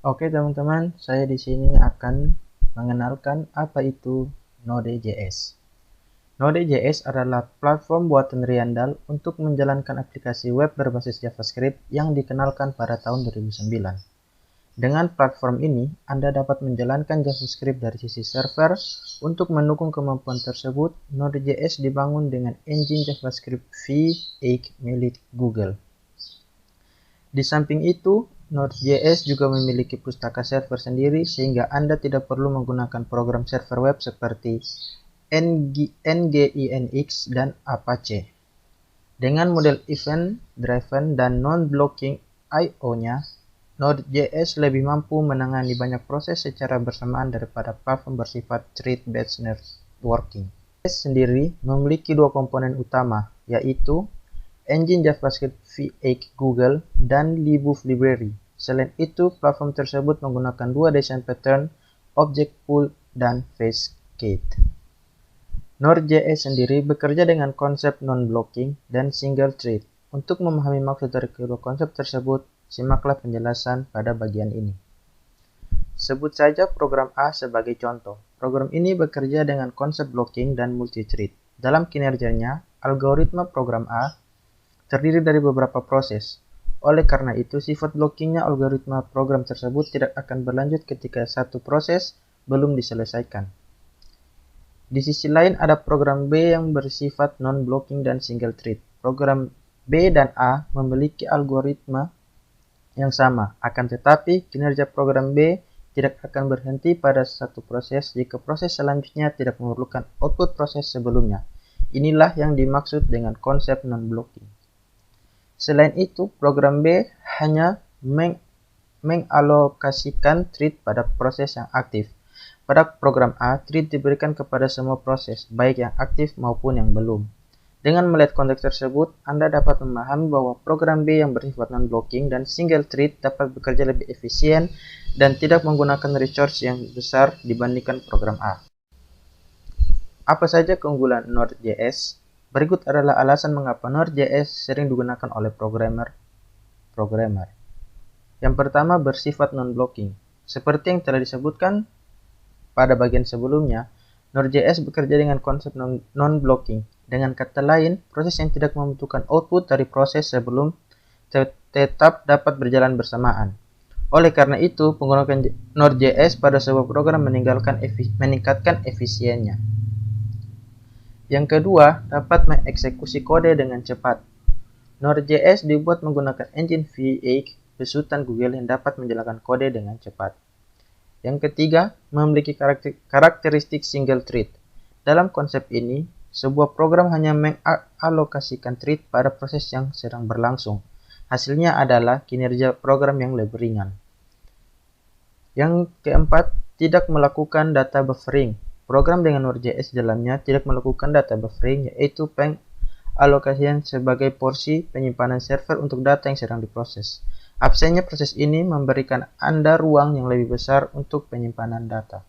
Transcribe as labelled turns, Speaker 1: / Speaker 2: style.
Speaker 1: Oke teman-teman, saya di sini akan mengenalkan apa itu Node.js. Node.js adalah platform buatan Riandal untuk menjalankan aplikasi web berbasis JavaScript yang dikenalkan pada tahun 2009. Dengan platform ini, Anda dapat menjalankan JavaScript dari sisi server. Untuk mendukung kemampuan tersebut, Node.js dibangun dengan engine JavaScript V8 milik Google. Di samping itu, Node.js juga memiliki pustaka server sendiri sehingga Anda tidak perlu menggunakan program server web seperti Nginx dan Apache. Dengan model event-driven dan non-blocking I/O-nya, Node.js lebih mampu menangani banyak proses secara bersamaan daripada platform bersifat thread-based networking. Node.js sendiri memiliki dua komponen utama, yaitu engine JavaScript V8 Google dan libuf library. Selain itu, platform tersebut menggunakan dua desain pattern, object pool dan facecade. Node.js sendiri bekerja dengan konsep non-blocking dan single thread. Untuk memahami maksud dari kedua konsep tersebut, simaklah penjelasan pada bagian ini. Sebut saja program A sebagai contoh. Program ini bekerja dengan konsep blocking dan multi-thread. Dalam kinerjanya, algoritma program A terdiri dari beberapa proses. Oleh karena itu, sifat blockingnya algoritma program tersebut tidak akan berlanjut ketika satu proses belum diselesaikan. Di sisi lain, ada program B yang bersifat non-blocking dan single thread. Program B dan A memiliki algoritma yang sama, akan tetapi kinerja program B tidak akan berhenti pada satu proses jika proses selanjutnya tidak memerlukan output proses sebelumnya. Inilah yang dimaksud dengan konsep non-blocking. Selain itu, program B hanya mengalokasikan thread pada proses yang aktif. Pada program A, thread diberikan kepada semua proses, baik yang aktif maupun yang belum. Dengan melihat konteks tersebut, Anda dapat memahami bahwa program B yang bersifat non-blocking dan single thread dapat bekerja lebih efisien dan tidak menggunakan resource yang besar dibandingkan program A. Apa saja keunggulan Node.js? Berikut adalah alasan mengapa Node.js sering digunakan oleh programmer. Yang pertama, bersifat non-blocking. Seperti yang telah disebutkan pada bagian sebelumnya, Node.js bekerja dengan konsep non-blocking. Dengan kata lain, proses yang tidak membutuhkan output dari proses sebelum tetap dapat berjalan bersamaan. Oleh karena itu, penggunaan Node.js pada sebuah program meningkatkan efisiennya. Yang kedua, dapat mengeksekusi kode dengan cepat. Node.js dibuat menggunakan engine V8 besutan Google yang dapat menjalankan kode dengan cepat. Yang ketiga, memiliki karakteristik single thread. Dalam konsep ini, sebuah program hanya mengalokasikan thread pada proses yang sedang berlangsung. Hasilnya adalah kinerja program yang lebih ringan. Yang keempat, tidak melakukan data buffering. Program dengan Node.js di dalamnya tidak melakukan data buffering, yaitu pengalokasian sebagai porsi penyimpanan server untuk data yang sedang diproses. Absennya proses ini memberikan Anda ruang yang lebih besar untuk penyimpanan data.